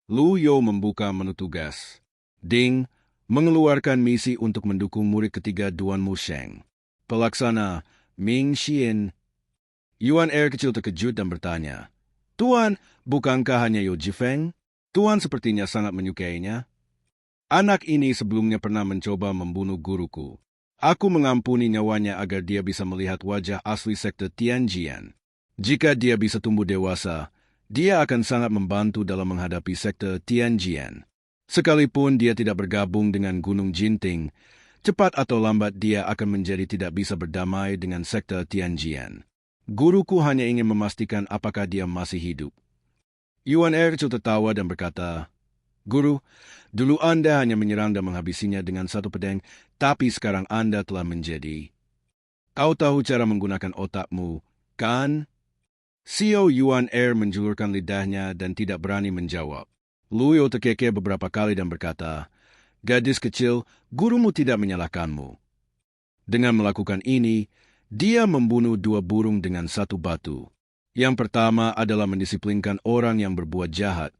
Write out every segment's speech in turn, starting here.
Lu Yo membuka menu tugas. Ding, mengeluarkan misi untuk mendukung murid ketiga Duan Musheng. Pelaksana, Ming Xian. Yuan Er kecil terkejut dan bertanya, Tuan, bukankah hanya Yo Jifeng? Tuan sepertinya sangat menyukainya. Anak ini sebelumnya pernah mencoba membunuh guruku. Aku mengampuni nyawanya agar dia bisa melihat wajah asli sekte Tianjian. Jika dia bisa tumbuh dewasa, dia akan sangat membantu dalam menghadapi sekte Tianjian. Sekalipun dia tidak bergabung dengan Gunung Jinting, cepat atau lambat dia akan menjadi tidak bisa berdamai dengan sekte Tianjian. Guruku hanya ingin memastikan apakah dia masih hidup. Yuan Er kecil tertawa dan berkata, Guru, dulu Anda hanya menyerang dan menghabisinya dengan satu pedang, tapi sekarang Anda telah menjadi. Kau tahu cara menggunakan otakmu, kan? Xiao Yuan Er menjulurkan lidahnya dan tidak berani menjawab. Lu Yo terkekeh beberapa kali dan berkata, Gadis kecil, gurumu tidak menyalahkanmu. Dengan melakukan ini, dia membunuh 2 burung dengan 1 batu. Yang pertama adalah mendisiplinkan orang yang berbuat jahat,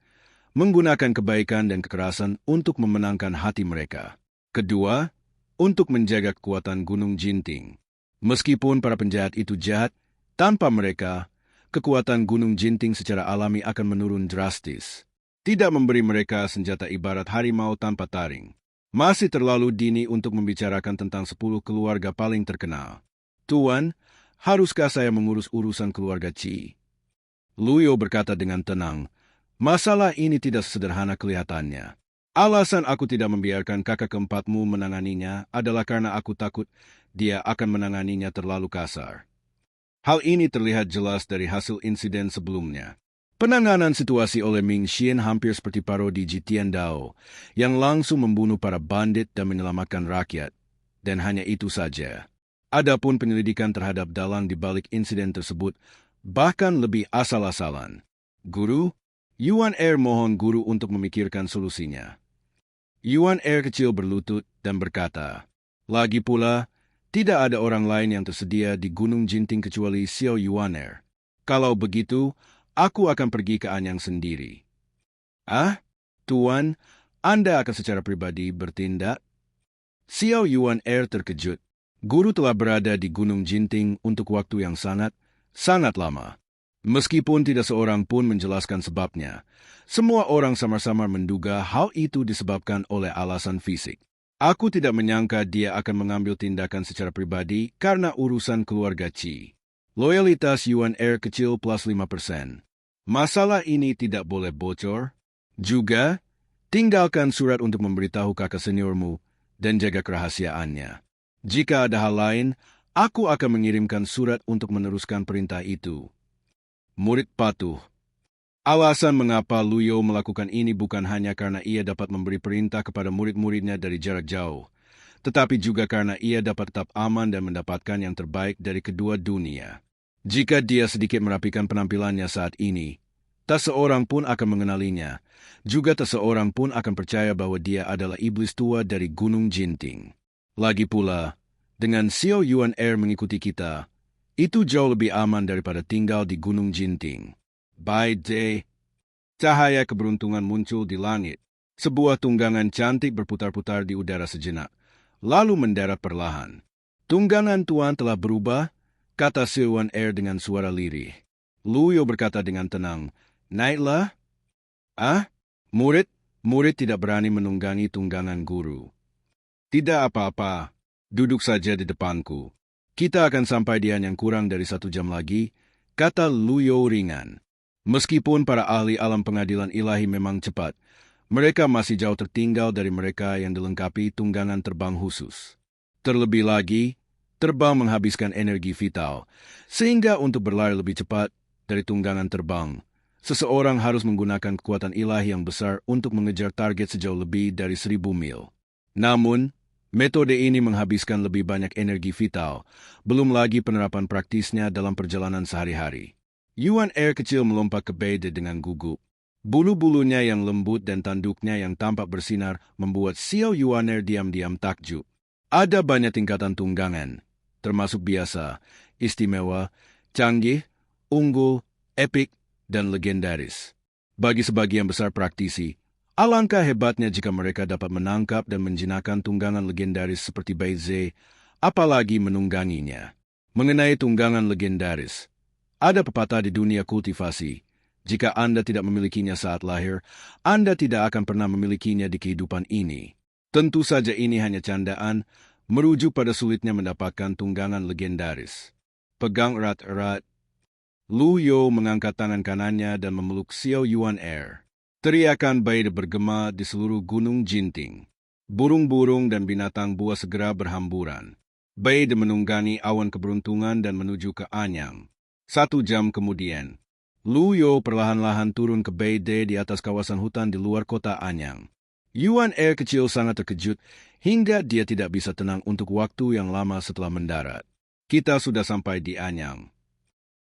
menggunakan kebaikan dan kekerasan untuk memenangkan hati mereka. Kedua, untuk menjaga kekuatan Gunung Jinting. Meskipun para penjahat itu jahat, tanpa mereka, kekuatan Gunung Jinting secara alami akan menurun drastis. Tidak memberi mereka senjata ibarat harimau tanpa taring. Masih terlalu dini untuk membicarakan tentang 10 keluarga paling terkenal. Tuan, haruskah saya mengurus urusan keluarga Qi? Lu Yo berkata dengan tenang, masalah ini tidak sederhana kelihatannya. Alasan aku tidak membiarkan kakak keempatmu menanganinya adalah karena aku takut dia akan menanganinya terlalu kasar. Hal ini terlihat jelas dari hasil insiden sebelumnya. Penanganan situasi oleh Ming Xian hampir seperti parodi Ji Tiandao, yang langsung membunuh para bandit dan menyelamatkan rakyat. Dan hanya itu saja. Adapun penyelidikan terhadap dalang di balik insiden tersebut bahkan lebih asal-asalan. Guru, Yuan Er mohon guru untuk memikirkan solusinya. Yuan Er kecil berlutut dan berkata, lagi pula, tidak ada orang lain yang tersedia di Gunung Jinting kecuali Xiao Yuan Er. Kalau begitu, aku akan pergi ke Anyang sendiri. Ah, Tuan, Anda akan secara pribadi bertindak? Xiao Yuan Er terkejut. Guru telah berada di Gunung Jinting untuk waktu yang sangat lama. Meskipun tidak seorang pun menjelaskan sebabnya, semua orang sama-sama menduga hal itu disebabkan oleh alasan fisik. Aku tidak menyangka dia akan mengambil tindakan secara pribadi karena urusan keluarga Qi. Loyalitas Yuan Er kecil plus 5%. Masalah ini tidak boleh bocor. Juga, tinggalkan surat untuk memberitahu kakak seniormu dan jaga kerahasiaannya. Jika ada hal lain, aku akan mengirimkan surat untuk meneruskan perintah itu. Murid patuh. Alasan mengapa Lu Yo melakukan ini bukan hanya karena ia dapat memberi perintah kepada murid-muridnya dari jarak jauh, tetapi juga karena ia dapat tetap aman dan mendapatkan yang terbaik dari kedua dunia. Jika dia sedikit merapikan penampilannya saat ini, tak seorang pun akan mengenalinya, juga tak seorang pun akan percaya bahwa dia adalah iblis tua dari Gunung Jinting. Lagi pula, dengan Xiao Yuan Er mengikuti kita, itu jauh lebih aman daripada tinggal di Gunung Jinting. By day, cahaya keberuntungan muncul di langit. Sebuah tunggangan cantik berputar-putar di udara sejenak, lalu mendarat perlahan. Tunggangan Tuan telah berubah, kata Yuan Er dengan suara lirih. Lu Yo berkata dengan tenang, naiklah. Ah, murid tidak berani menunggangi tunggangan guru. Tidak apa-apa, duduk saja di depanku. Kita akan sampai di Anyang kurang dari 1 jam lagi, kata Lu Yo ringan. Meskipun para ahli alam pengadilan ilahi memang cepat, mereka masih jauh tertinggal dari mereka yang dilengkapi tunggangan terbang khusus. Terlebih lagi, terbang menghabiskan energi vital, sehingga untuk berlari lebih cepat dari tunggangan terbang, seseorang harus menggunakan kekuatan ilahi yang besar untuk mengejar target sejauh lebih dari 1000 mil. Namun, metode ini menghabiskan lebih banyak energi vital, belum lagi penerapan praktisnya dalam perjalanan sehari-hari. Yuan Er kecil melompat ke Beide dengan gugup. Bulu-bulunya yang lembut dan tanduknya yang tampak bersinar membuat Xiao Yuan Er diam-diam takjub. Ada banyak tingkatan tunggangan, termasuk biasa, istimewa, canggih, unggul, epik, dan legendaris. Bagi sebagian besar praktisi, alangkah hebatnya jika mereka dapat menangkap dan menjinakkan tunggangan legendaris seperti Baize, apalagi menungganginya. Mengenai tunggangan legendaris, ada pepatah di dunia kultivasi. Jika Anda tidak memilikinya saat lahir, Anda tidak akan pernah memilikinya di kehidupan ini. Tentu saja ini hanya candaan, merujuk pada sulitnya mendapatkan tunggangan legendaris. Pegang erat-erat, Lu Yo mengangkat tangan kanannya dan memeluk Xiao Yuan Air. Teriakan Baide bergema di seluruh gunung Jinting. Burung-burung dan binatang buas segera berhamburan. Baide menunggangi awan keberuntungan dan menuju ke Anyang. 1 jam kemudian, Lu Yo perlahan-lahan turun ke Baide di atas kawasan hutan di luar kota Anyang. Yuan Air kecil sangat terkejut hingga dia tidak bisa tenang untuk waktu yang lama setelah mendarat. Kita sudah sampai di Anyang.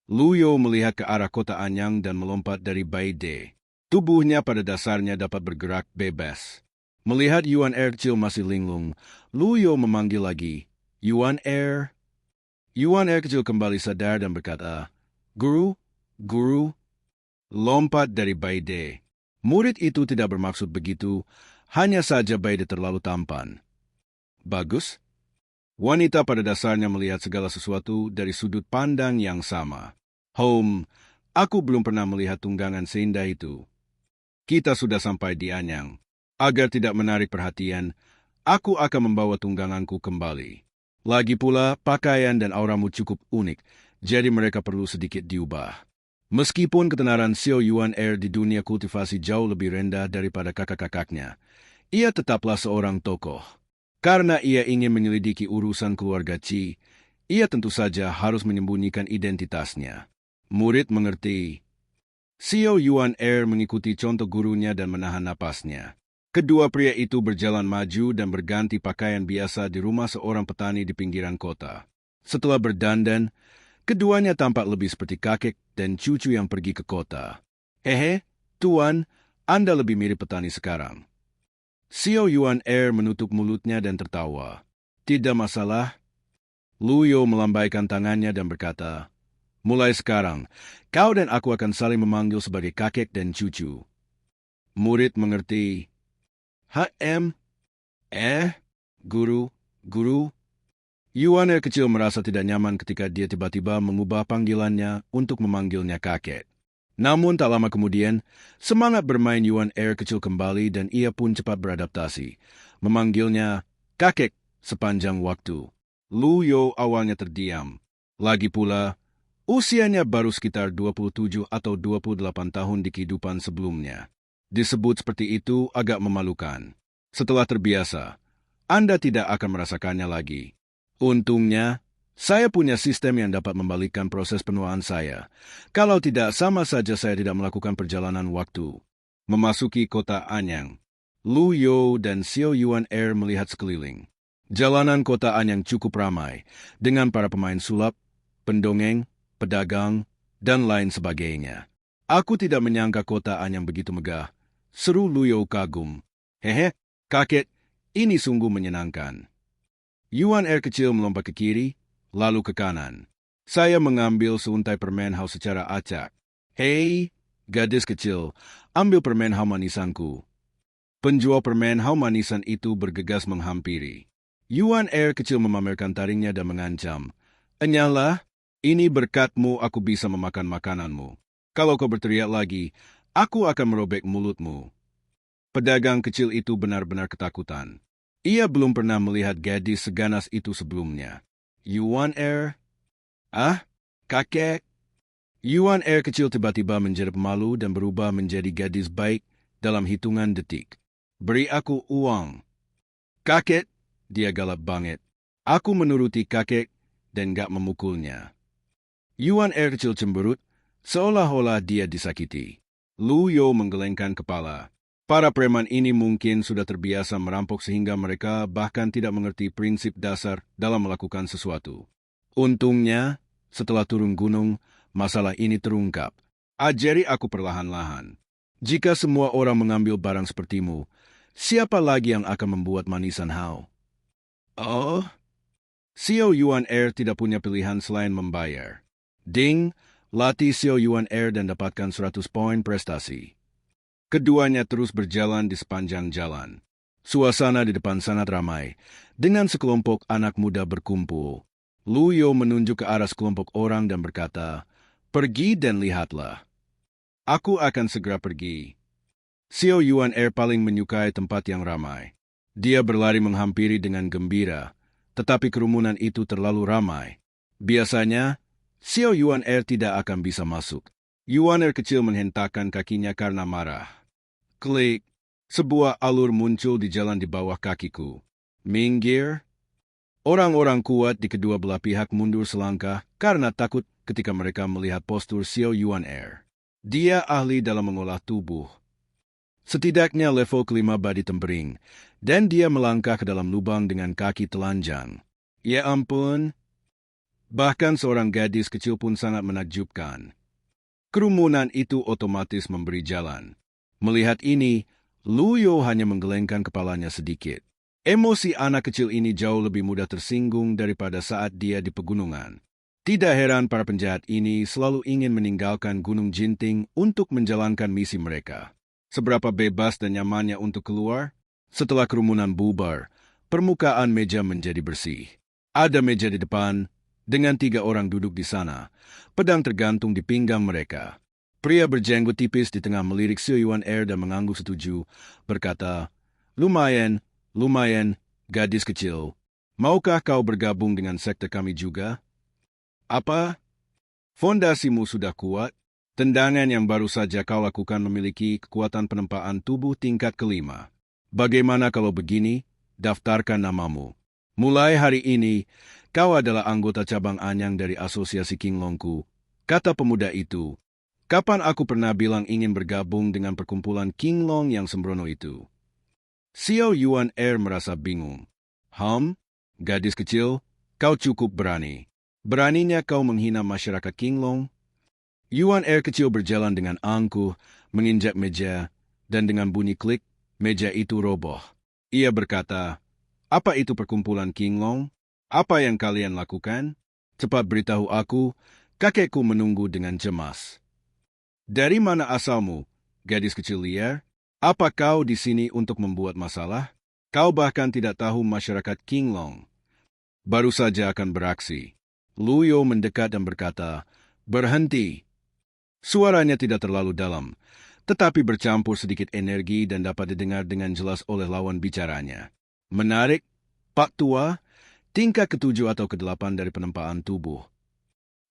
Lu Yo melihat ke arah kota Anyang dan melompat dari Baide. Tubuhnya pada dasarnya dapat bergerak bebas. Melihat Yuan Air kecil masih linglung, Lu Yo memanggil lagi, Yuan Air. Yuan Air kecil kembali sadar dan berkata, Guru, Guru. Lompat dari Baide. Murid itu tidak bermaksud begitu, hanya saja Baide terlalu tampan. Bagus. Wanita pada dasarnya melihat segala sesuatu dari sudut pandang yang sama. Aku belum pernah melihat tunggangan seindah itu. Kita sudah sampai di Anyang. Agar tidak menarik perhatian, aku akan membawa tungganganku kembali. Lagi pula, pakaian dan auramu cukup unik, jadi mereka perlu sedikit diubah. Meskipun ketenaran Xiao Yuan Air di dunia kultivasi jauh lebih rendah daripada kakak-kakaknya, ia tetaplah seorang tokoh. Karena ia ingin menyelidiki urusan keluarga Qi, ia tentu saja harus menyembunyikan identitasnya. Murid mengerti. Xiao Yuan Air mengikuti contoh gurunya dan menahan napasnya. Kedua pria itu berjalan maju dan berganti pakaian biasa di rumah seorang petani di pinggiran kota. Setelah berdandan, keduanya tampak lebih seperti kakek dan cucu yang pergi ke kota. Hehe, Tuan, Anda lebih mirip petani sekarang. Xiao Yuan Air menutup mulutnya dan tertawa. Tidak masalah. Lu Yo melambaikan tangannya dan berkata, mulai sekarang, kau dan aku akan saling memanggil sebagai kakek dan cucu. Murid mengerti. Guru. Yuan Air kecil merasa tidak nyaman ketika dia tiba-tiba mengubah panggilannya untuk memanggilnya kakek. Namun tak lama kemudian, semangat bermain Yuan Air kecil kembali dan ia pun cepat beradaptasi, memanggilnya kakek sepanjang waktu. Lu Yo awalnya terdiam. Lagi pula, usianya baru sekitar 27 atau 28 tahun di kehidupan sebelumnya. Disebut seperti itu agak memalukan. Setelah terbiasa, Anda tidak akan merasakannya lagi. Untungnya, saya punya sistem yang dapat membalikkan proses penuaan saya. Kalau tidak, sama saja saya tidak melakukan perjalanan waktu. Memasuki kota Anyang, Lu Yo dan Xiao Yuan Air melihat sekeliling. Jalanan kota Anyang cukup ramai, dengan para pemain sulap, pendongeng, pedagang, dan lain sebagainya. Aku tidak menyangka kota Anyang begitu megah. Seru Lu Yo kagum. Hehe, kakek, ini sungguh menyenangkan. Yuan Air kecil melompat ke kiri, lalu ke kanan. Saya mengambil seuntai permen hau secara acak. Hei, gadis kecil, ambil permen hau manisanku. Penjual permen hau manisan itu bergegas menghampiri. Yuan Air kecil memamerkan taringnya dan mengancam. Enyahlah, ini berkatmu aku bisa memakan makananmu. Kalau kau berteriak lagi, aku akan merobek mulutmu. Pedagang kecil itu benar-benar ketakutan. Ia belum pernah melihat gadis seganas itu sebelumnya. Yuan Air? Kakek? Yuan Air kecil tiba-tiba menjadi pemalu dan berubah menjadi gadis baik dalam hitungan detik. Beri aku uang. Kakek, dia galak banget. Aku menuruti kakek dan gak memukulnya. Yuan Air kecil cemberut, seolah-olah dia disakiti. Lu Yo menggelengkan kepala. Para preman ini mungkin sudah terbiasa merampok sehingga mereka bahkan tidak mengerti prinsip dasar dalam melakukan sesuatu. Untungnya, setelah turun gunung, masalah ini terungkap. Ajari aku perlahan-lahan. Jika semua orang mengambil barang sepertimu, siapa lagi yang akan membuat manisan hau? Oh, Xiao Yuan Air tidak punya pilihan selain membayar. Ding, latih Xiao Yuan Air dan dapatkan 100 poin prestasi. Keduanya terus berjalan di sepanjang jalan. Suasana di depan sangat ramai, dengan sekelompok anak muda berkumpul. Lu Yo menunjuk ke arah sekelompok orang dan berkata, "Pergi dan lihatlah. Aku akan segera pergi." Xiao Yuan paling menyukai tempat yang ramai. Dia berlari menghampiri dengan gembira, tetapi kerumunan itu terlalu ramai. Biasanya, Xiao Yuan tidak akan bisa masuk. Yuan kecil menghentakkan kakinya karena marah. Klik, sebuah alur muncul di jalan di bawah kakiku. Minggir. Orang-orang kuat di kedua belah pihak mundur selangkah karena takut ketika mereka melihat postur Xiao Yuan. Dia ahli dalam mengolah tubuh. Setidaknya level kelima badi tempering, dan dia melangkah ke dalam lubang dengan kaki telanjang. Ya ampun! Bahkan seorang gadis kecil pun sangat menakjubkan. Kerumunan itu otomatis memberi jalan. Melihat ini, Lu Yo hanya menggelengkan kepalanya sedikit. Emosi anak kecil ini jauh lebih mudah tersinggung daripada saat dia di pegunungan. Tidak heran para penjahat ini selalu ingin meninggalkan Gunung Jinting untuk menjalankan misi mereka. Seberapa bebas dan nyamannya untuk keluar? Setelah kerumunan bubar, permukaan meja menjadi bersih. Ada meja di depan, dengan 3 orang duduk di sana, pedang tergantung di pinggang mereka. Pria berjenggot tipis di tengah melirik Xiao Yuan dan mengangguk setuju, berkata, lumayan, gadis kecil. Maukah kau bergabung dengan sekte kami juga? Apa? Fondasimu sudah kuat? Tendangan yang baru saja kau lakukan memiliki kekuatan penempaan tubuh tingkat kelima. Bagaimana kalau begini? Daftarkan namamu. Mulai hari ini, kau adalah anggota cabang anyang dari Asosiasi Kinglongku, kata pemuda itu. Kapan aku pernah bilang ingin bergabung dengan perkumpulan Kinglong yang sembrono itu? Xiao Yuan merasa bingung. Gadis kecil, kau cukup berani. Beraninya kau menghina masyarakat Kinglong? Yuan kecil berjalan dengan angkuh, menginjak meja, dan dengan bunyi klik, meja itu roboh. Ia berkata, apa itu perkumpulan Kinglong? Apa yang kalian lakukan? Cepat beritahu aku, kakekku menunggu dengan cemas. Dari mana asalmu, gadis kecil liar? Apa kau di sini untuk membuat masalah? Kau bahkan tidak tahu masyarakat Kinglong. Baru saja akan beraksi. Lu Yo mendekat dan berkata, berhenti. Suaranya tidak terlalu dalam, tetapi bercampur sedikit energi dan dapat didengar dengan jelas oleh lawan bicaranya. Menarik, Pak Tua, tingkat ke-7 atau ke-8 dari penempaan tubuh.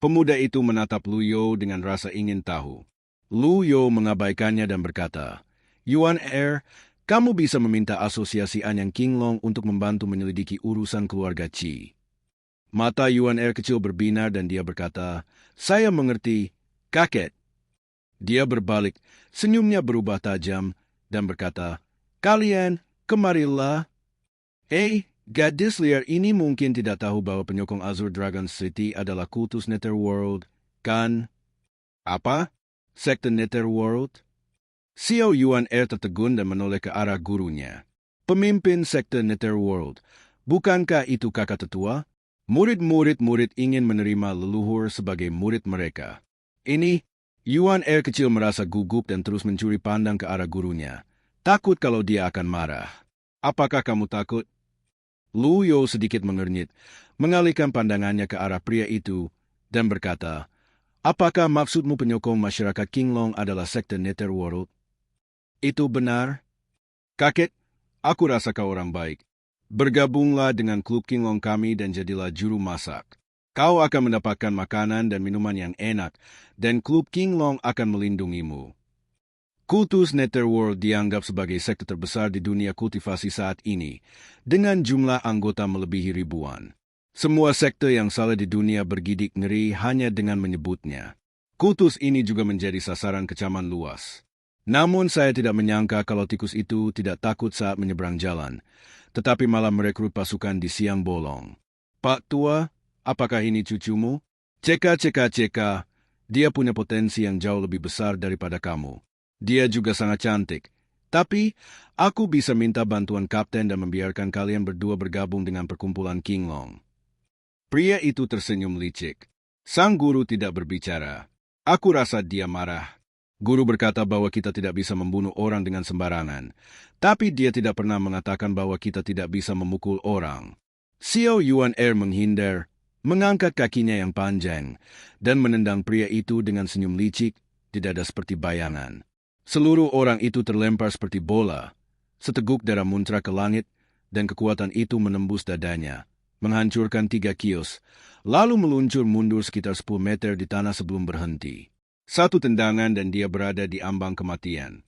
Pemuda itu menatap Lu Yo dengan rasa ingin tahu. Lu Yo mengabaikannya dan berkata, Yuan kamu bisa meminta asosiasi Anyang Kinglong untuk membantu menyelidiki urusan keluarga Qi. Mata Yuan kecil berbinar dan dia berkata, saya mengerti, kakek. Dia berbalik, senyumnya berubah tajam, dan berkata, kalian, kemarilah. Gadis liar ini mungkin tidak tahu bahwa penyokong Azure Dragon City adalah kultus Netherworld, kan? Apa? Sekte Netherworld? Xiao Yuan tertegun dan menoleh ke arah gurunya. Pemimpin sekte Netherworld, bukankah itu kakak tetua? Murid-murid ingin menerima leluhur sebagai murid mereka. Ini, Yuan kecil merasa gugup dan terus mencuri pandang ke arah gurunya. Takut kalau dia akan marah. Apakah kamu takut? Lu Yo sedikit mengernyit, mengalihkan pandangannya ke arah pria itu, dan berkata, apakah maksudmu penyokong masyarakat Kinglong adalah sekte Netherworld? Itu benar? Kakek, aku rasa kau orang baik. Bergabunglah dengan klub Kinglong kami dan jadilah juru masak. Kau akan mendapatkan makanan dan minuman yang enak, dan klub Kinglong akan melindungimu. Kultus Netherworld dianggap sebagai sekte terbesar di dunia kultivasi saat ini, dengan jumlah anggota melebihi ribuan. Semua sekte yang salah di dunia bergidik ngeri hanya dengan menyebutnya. Kultus ini juga menjadi sasaran kecaman luas. Namun saya tidak menyangka kalau tikus itu tidak takut saat menyeberang jalan, tetapi malah merekrut pasukan di siang bolong. Pak Tua, apakah ini cucumu? Ceka, dia punya potensi yang jauh lebih besar daripada kamu. Dia juga sangat cantik. Tapi, aku bisa minta bantuan kapten dan membiarkan kalian berdua bergabung dengan perkumpulan Kinglong. Pria itu tersenyum licik. Sang guru tidak berbicara. Aku rasa dia marah. Guru berkata bahwa kita tidak bisa membunuh orang dengan sembarangan, tapi dia tidak pernah mengatakan bahwa kita tidak bisa memukul orang. Xiao Yuan menghindar, mengangkat kakinya yang panjang, dan menendang pria itu dengan senyum licik, tidak ada seperti bayangan. Seluruh orang itu terlempar seperti bola. Seteguk darah muncrat ke langit, dan kekuatan itu menembus dadanya, menghancurkan 3 kios, lalu meluncur mundur sekitar 10 meter di tanah sebelum berhenti. Satu tendangan dan dia berada di ambang kematian.